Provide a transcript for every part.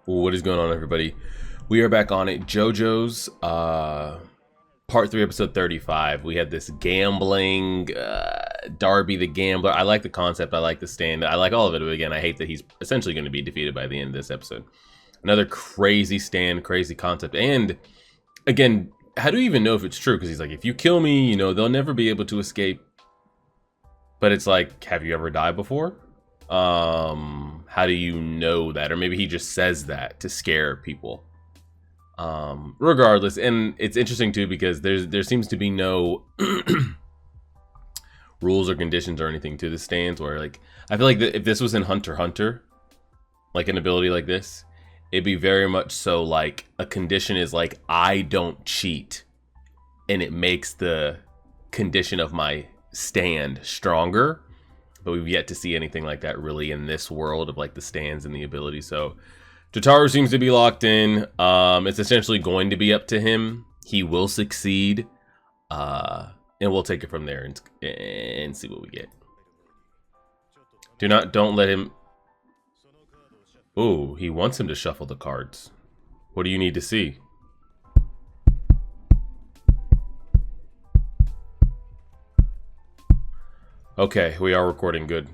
What is going on, everybody? We are back on it. Jojo's part 3, episode 35. We had this gambling Darby the Gambler. I like the concept. I like the stand. I like all of it. But again, I hate that he's essentially going to be defeated by the end of this episode. Another crazy stand, crazy concept. And again, how do you even know if it's true? Because he's like, if you kill me, you know, they'll never be able to escape. But it's like, have you ever died before? How do you know that? Or maybe he just says that to scare people. Regardless, and it's interesting too because there seems to be no rules or conditions or anything to the stands where, like, I feel like if this was in Hunter x Hunter, like an ability like this, it'd be very much so like a condition is like I don't cheat, and it makes the condition of my stand stronger. But we've yet to see anything like that really in this world of like the stands and the ability. So Jotaro seems to be locked in. It's essentially going to be up to him. He will succeed. And we'll take it from there and see what we get. Don't let him. Oh, he wants him to shuffle the cards. What do you need to see? Okay, we are recording. Good.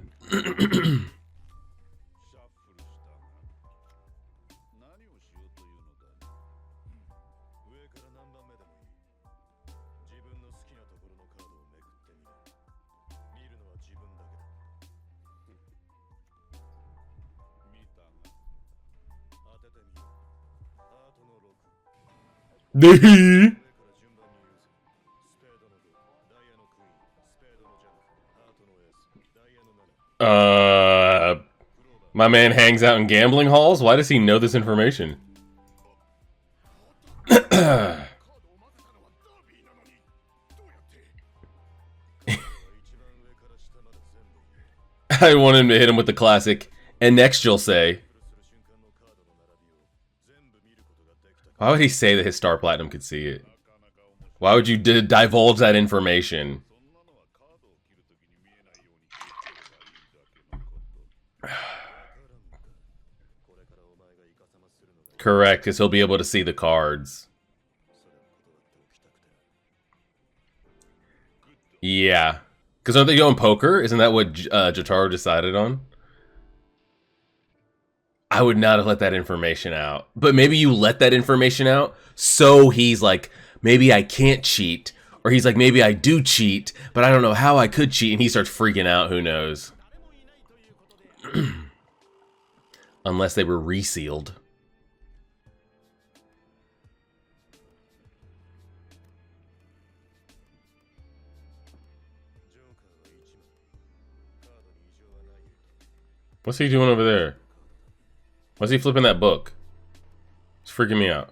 My man hangs out in gambling halls? Why does he know this information? I want him to hit him with the classic, and next you'll say. Why would he say that his Star Platinum could see it? Why would you divulge that information? Correct, because he'll be able to see the cards. Yeah. Because aren't they going poker? Isn't that what Jotaro decided on? I would not have let that information out. But maybe you let that information out, so he's like, maybe I can't cheat. Or he's like, maybe I do cheat, but I don't know how I could cheat. And he starts freaking out, who knows. Unless they were resealed. What's he doing over there? Why's he flipping that book? It's freaking me out.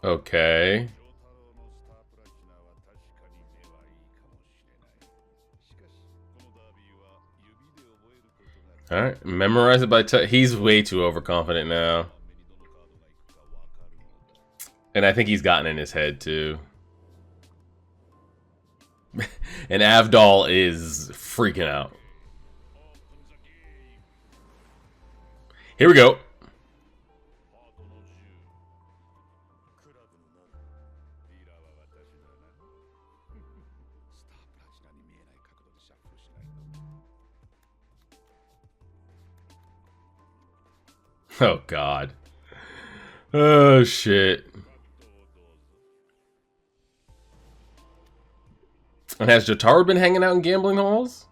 Okay. Alright, memorize it by touch. He's way too overconfident now. And I think he's gotten in his head too. And Avdol is freaking out. Here we go. Oh, God. Oh, shit. And has Jotaro been hanging out in gambling halls?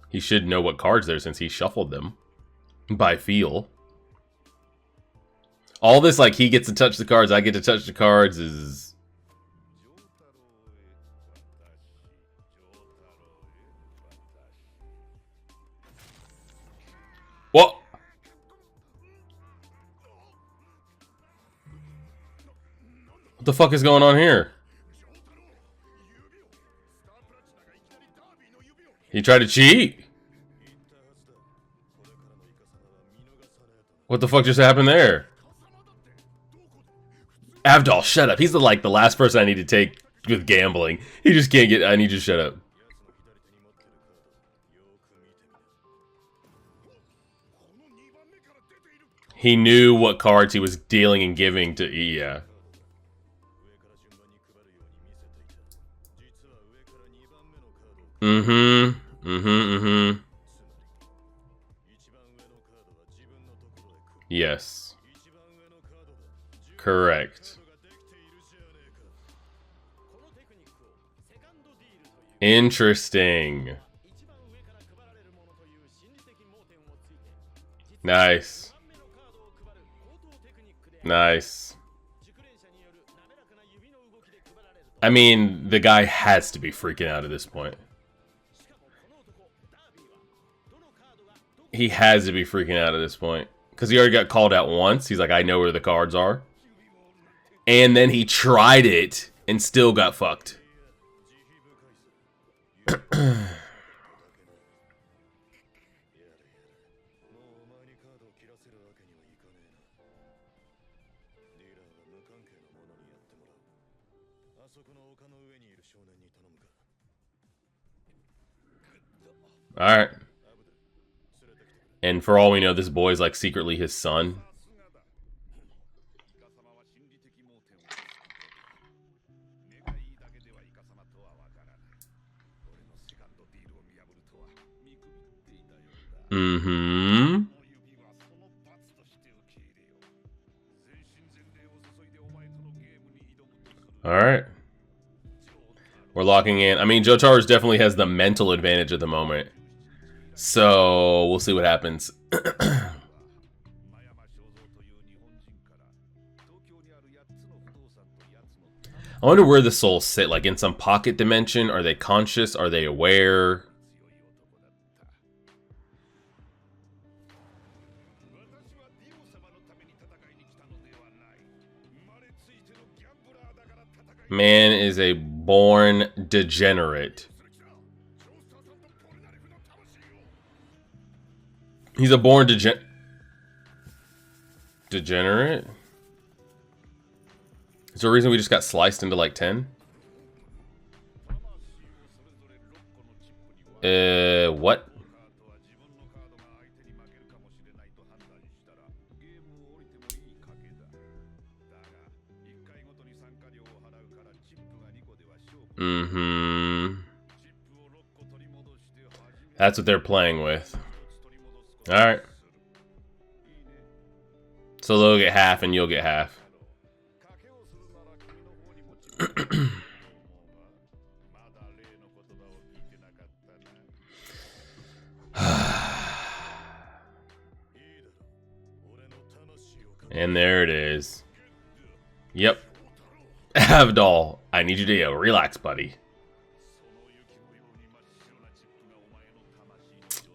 He should know what cards there since he shuffled them. By feel. All this, like, he gets to touch the cards, I get to touch the cards, is... What? What the fuck is going on here? He tried to cheat? What the fuck just happened there? Avdol, shut up. He's the last person I need to take with gambling. He just can't get. I need you to shut up. He knew what cards he was dealing and giving to. Yeah. Yes. Correct. Interesting. Nice. Nice. I mean, the guy has to be freaking out at this point. He has to be freaking out at this point. Because he already got called out once. He's like, I know where the cards are. And then he tried it and still got fucked. Alright. And for all we know, this boy's like secretly his son. Mm-hmm. Alright. We're locking in. I mean, Jotaro's definitely has the mental advantage at the moment. So, we'll see what happens. I wonder where the souls sit. Like, in some pocket dimension? Are they conscious? Are they aware? Man is a born degenerate. He's a born degenerate? Is there a reason we just got sliced into like 10? What? Mm-hmm. That's what they're playing with. Alright. So they'll get half and you'll get half. And there it is. Yep. Avdol, I need you to relax, buddy.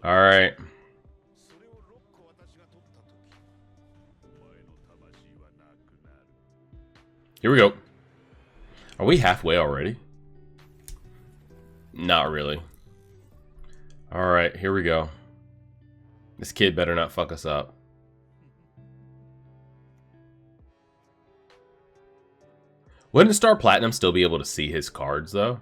Alright. Here we go. Are we halfway already? Not really. Alright, here we go. This kid better not fuck us up. Wouldn't Star Platinum still be able to see his cards, though?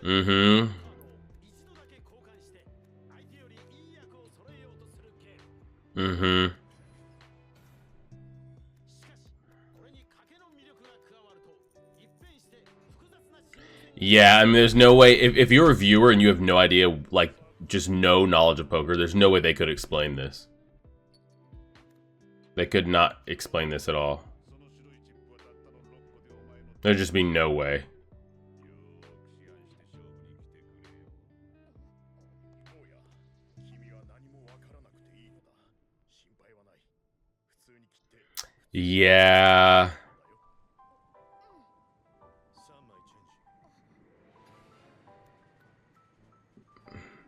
Mm-hmm. Mm-hmm. Yeah, I mean, there's no way, if you're a viewer and you have no idea, like, just no knowledge of poker, there's no way they could explain this. They could not explain this at all. There'd just be no way. Yeah.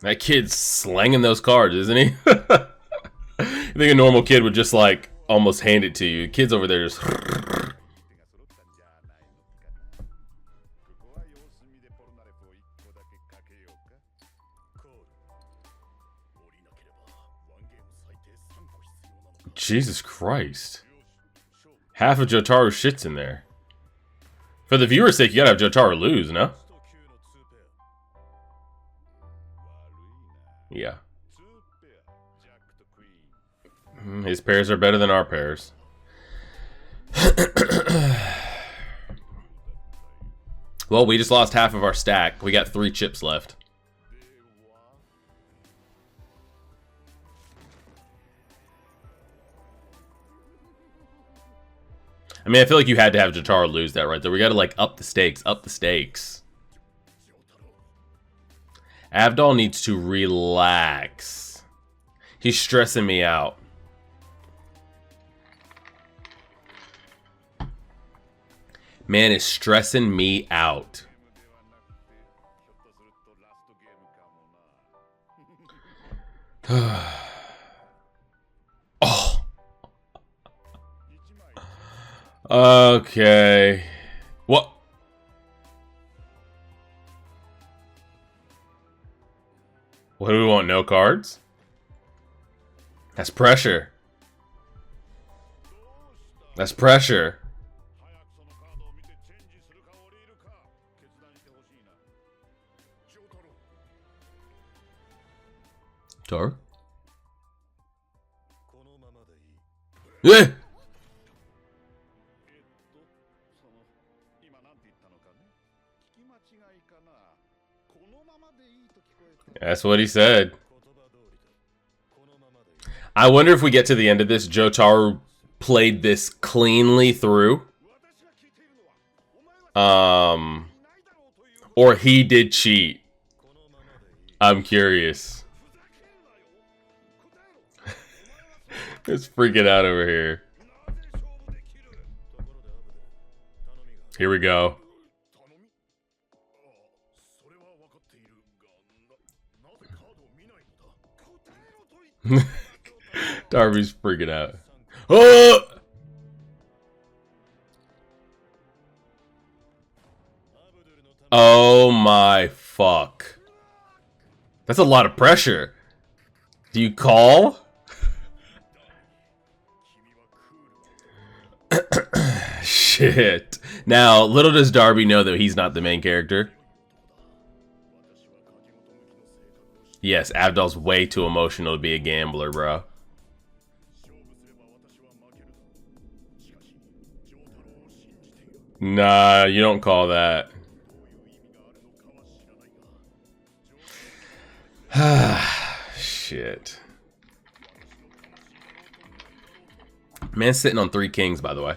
That kid's slanging those cards, isn't he? You think a normal kid would just, like, almost hand it to you. The kid's over there just... Jesus Christ. Half of Jotaro's shit's in there. For the viewer's sake, you gotta have Jotaro lose, no? Yeah. His pairs are better than our pairs. Well, we just lost half of our stack. We got 3 chips left. I mean, I feel like you had to have Jotaro lose that right there. We gotta, like, up the stakes. Up the stakes. Abdal needs to relax. He's stressing me out. Man is stressing me out. Oh. Okay. What? What do we want? No cards? That's pressure. That's pressure. Tar? Yeah. That's what he said. I wonder if we get to the end of this, Jotaro played this cleanly through. Or he did cheat. I'm curious. It's freaking out over here. Here we go. Darby's freaking out. Oh! Oh my fuck. That's a lot of pressure. Do you call? Shit. Now, little does Darby know that he's not the main character. Yes, Abdal's way too emotional to be a gambler, bro. Nah, you don't call that. Shit. Man's sitting on 3 kings, by the way.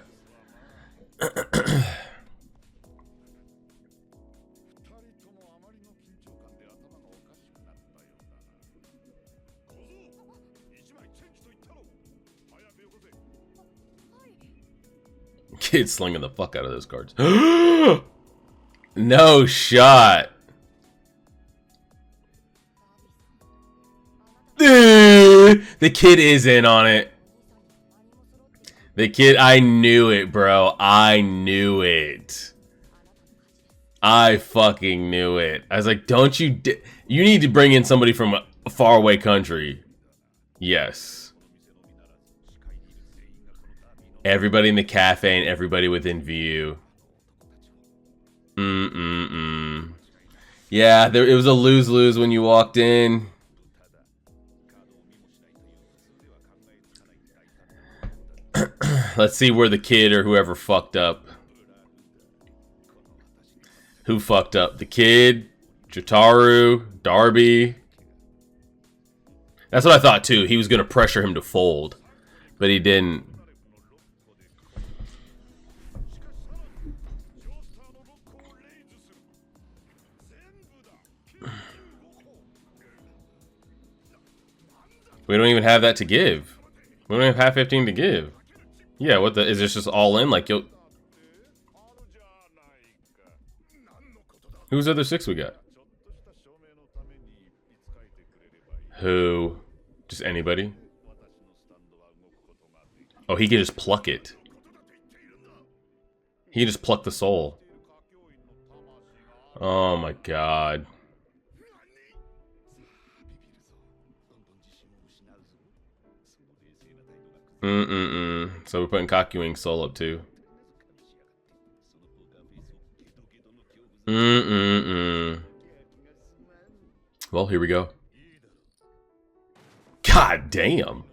Kid's slinging the fuck out of those cards. No shot. The kid is in on it. The kid, I knew it, bro. I knew it. I fucking knew it. I was like, don't you... You need to bring in somebody from a faraway country. Yes. Everybody in the cafe and everybody within view. Yeah, it was a lose-lose when you walked in. Let's see where the kid or whoever fucked up. Who fucked up? The kid, Jotaro, Darby. That's what I thought too. He was going to pressure him to fold, but he didn't. We don't even have that to give. We don't even have 15 to give. Yeah, what the... Is this just all in? Like, yo... Who's the other 6 we got? Who? Just anybody? Oh, he can just pluck it. He can just pluck the soul. Oh my god. So we're putting Kakuing Soul up too. Well, here we go. God damn.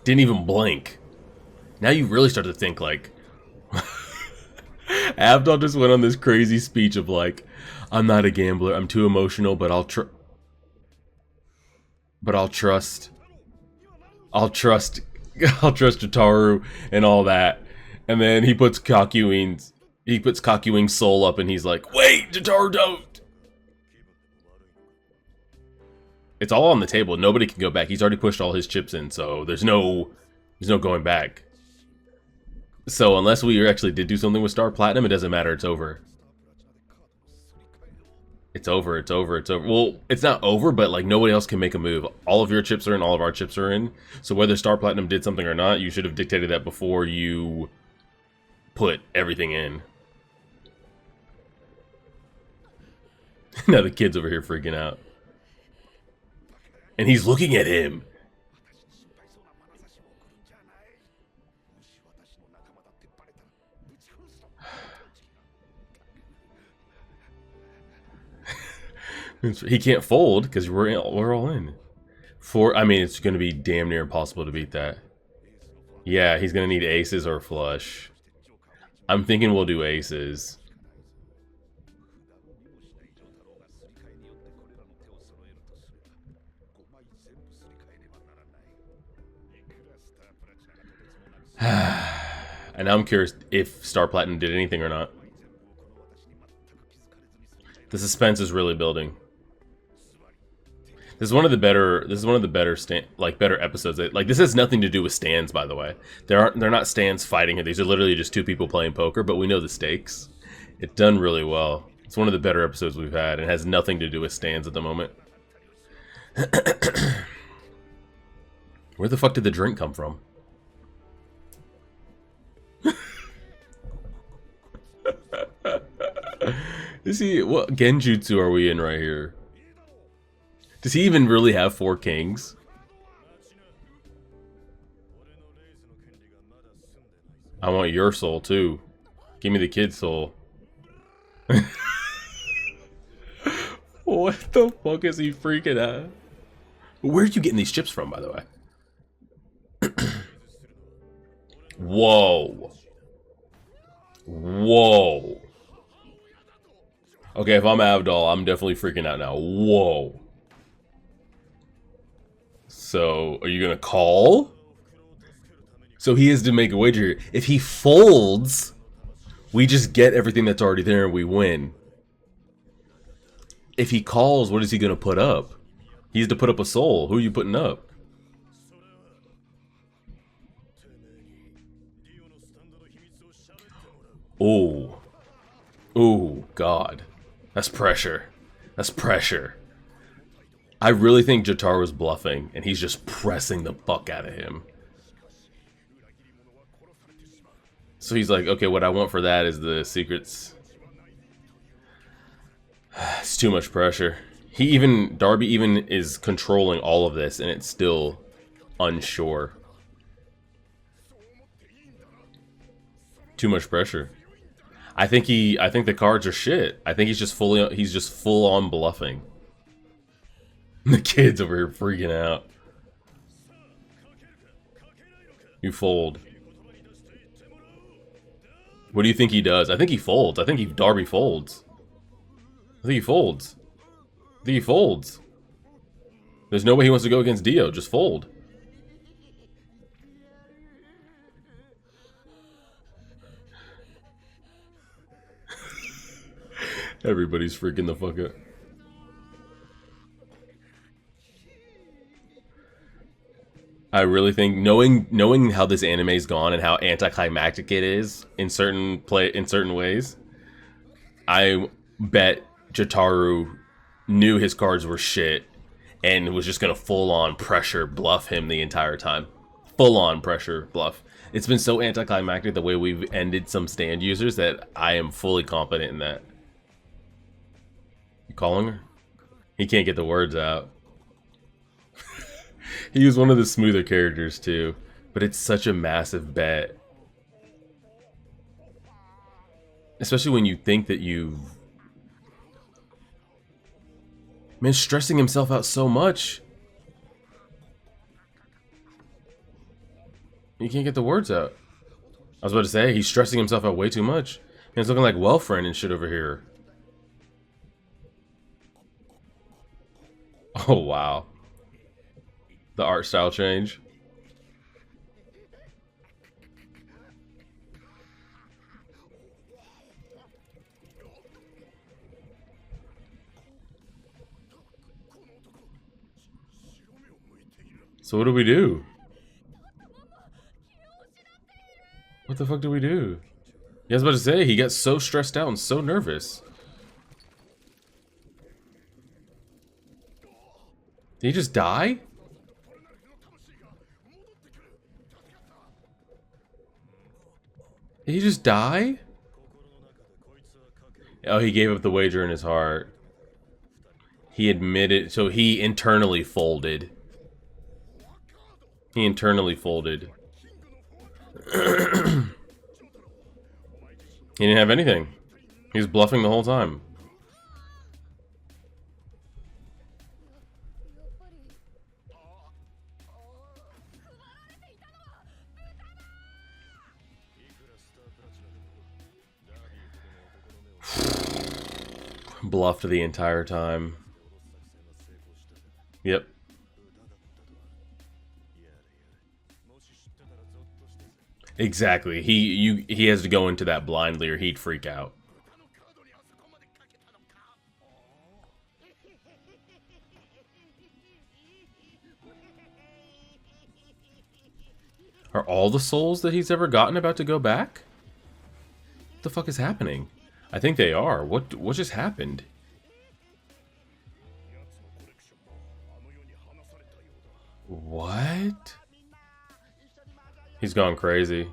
Didn't even blink. Now you really start to think like... Abdul just went on this crazy speech of like, I'm not a gambler, I'm too emotional, but I'll trust... I'll trust Jotaro and all that. And then he puts Kakuing's soul up and he's like, wait, Jotaro, don't! It's all on the table. Nobody can go back. He's already pushed all his chips in, so there's no going back. So unless we actually did do something with Star Platinum, it doesn't matter. It's over. It's over. It's over. It's over. Well, it's not over, but like nobody else can make a move. All of your chips are in. All of our chips are in. So whether Star Platinum did something or not, you should have dictated that before you put everything in. Now the kid's over here freaking out. And he's looking at him. He can't fold because we're all in. I mean, it's going to be damn near impossible to beat that. Yeah, he's going to need aces or flush. I'm thinking we'll do aces. And I'm curious if Star Platinum did anything or not. The suspense is really building. This is one of the better. Better episodes. Like this has nothing to do with stands, by the way. They're not stands fighting here. These are literally just two people playing poker. But we know the stakes. It's done really well. It's one of the better episodes we've had. It has nothing to do with stands at the moment. Where the fuck did the drink come from? Is he? What genjutsu are we in right here? Does he even really have 4 kings? I want your soul too. Give me the kid's soul. What the fuck is he freaking out? Where are you getting these chips from, by the way? Whoa. Whoa. Okay, if I'm Abdul, I'm definitely freaking out now. Whoa. So, are you gonna call? So he has to make a wager here. If he folds, we just get everything that's already there and we win. If he calls, what is he gonna put up? He has to put up a soul. Who are you putting up? Oh. Oh, God. That's pressure. That's pressure. I really think Jotaro was bluffing, and he's just pressing the fuck out of him. So he's like, okay, what I want for that is the secrets. It's too much pressure. Darby even is controlling all of this, and it's still unsure. Too much pressure. I think the cards are shit. I think he's just full on bluffing. The kid's over here freaking out. You fold. What do you think he does? I think he folds. I think Darby folds. I think he folds. I think he folds. There's no way he wants to go against Dio. Just fold. Everybody's freaking the fuck out. I really think knowing how this anime's gone and how anticlimactic it is in certain ways, I bet Jotaro knew his cards were shit and was just gonna full on pressure bluff him the entire time. Full on pressure bluff. It's been so anticlimactic the way we've ended some stand users that I am fully confident in that. You calling her? He can't get the words out. He was one of the smoother characters too, but it's such a massive bet. Especially when you think that you've... Man, stressing himself out so much. You can't get the words out. I was about to say, he's stressing himself out way too much. Man, it's looking like Wellfriend and shit over here. Oh, wow. The art style change. So what do we do? What the fuck do we do? Yeah, I was about to say, he got so stressed out and so nervous. Did he just die? Did he just die? Oh, he gave up the wager in his heart. He admitted, so he internally folded. He internally folded. He didn't have anything. He was bluffing the whole time. Bluffed the entire time. Yep. Exactly. He has to go into that blindly or he'd freak out. Are all the souls that he's ever gotten about to go back? What the fuck is happening? I think they are. What just happened? What? He's gone crazy.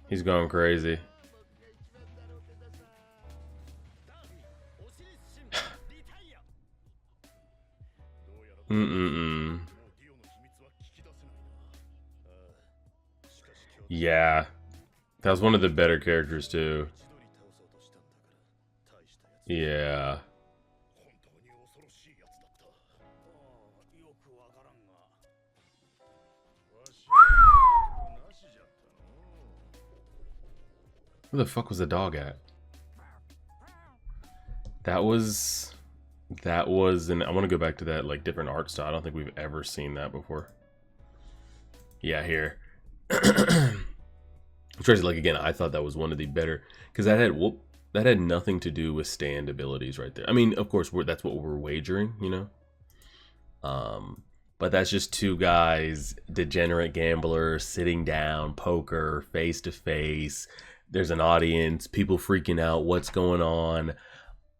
He's gone crazy. Yeah. That was one of the better characters too. Yeah. Where the fuck was the dog at? That was, and I want to go back to that like different art style. I don't think we've ever seen that before. Yeah, here. Tracy, like again, I thought that was one of the better because that had nothing to do with stand abilities right there. I mean, of course, that's what we're wagering, you know. But that's just two guys, degenerate gamblers, sitting down, poker, face to face. There's an audience, people freaking out. What's going on?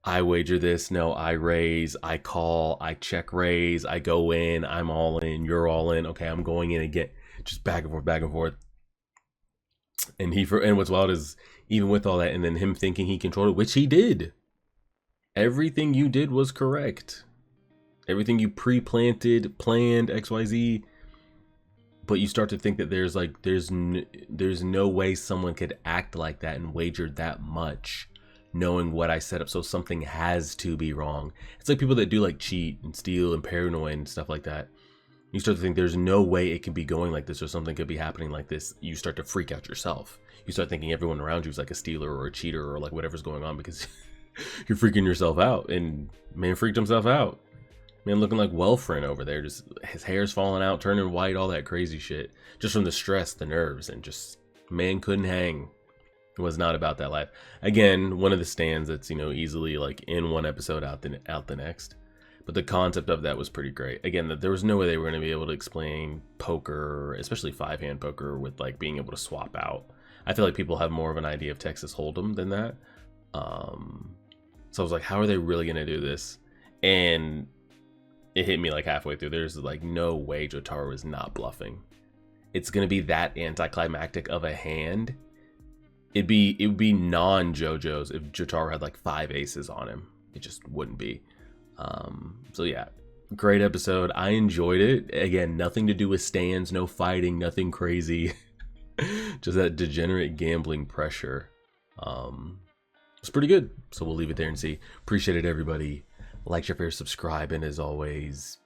I wager this. No, I raise. I call. I check raise. I go in. I'm all in. You're all in. Okay, I'm going in again. Just back and forth, back and forth. And what's wild is even with all that, and then him thinking he controlled it, which he did. Everything you did was correct. Everything you pre-planted, planned, XYZ. But you start to think that there's no way someone could act like that and wager that much, knowing what I set up. So something has to be wrong. It's like people that do like cheat and steal and paranoid and stuff like that. You start to think there's no way it can be going like this or something could be happening like this. You start to freak out yourself. You start thinking everyone around you is like a stealer or a cheater or like whatever's going on because you're freaking yourself out. And man freaked himself out. Man looking like Wellfriend over there. Just his hair's falling out, turning white, all that crazy shit. Just from the stress, the nerves, and just man couldn't hang. It was not about that life. Again, one of the stands that's, you know, easily like in one episode out the next. But the concept of that was pretty great. Again, that there was no way they were going to be able to explain poker, especially 5-hand poker, with like being able to swap out. I feel like people have more of an idea of Texas Hold'em than that. So I was like, how are they really going to do this? And it hit me like halfway through. There's like no way Jotaro was not bluffing. It's going to be that anticlimactic of a hand. It would be non-JoJo's if Jotaro had like 5 aces on him. It just wouldn't be. So yeah, Great episode. I enjoyed it. Again, nothing to do with stands, no fighting, nothing crazy. Just that degenerate gambling pressure. It's pretty good. So we'll leave it there and see. Appreciate it, everybody. Like, share, subscribe, and as always,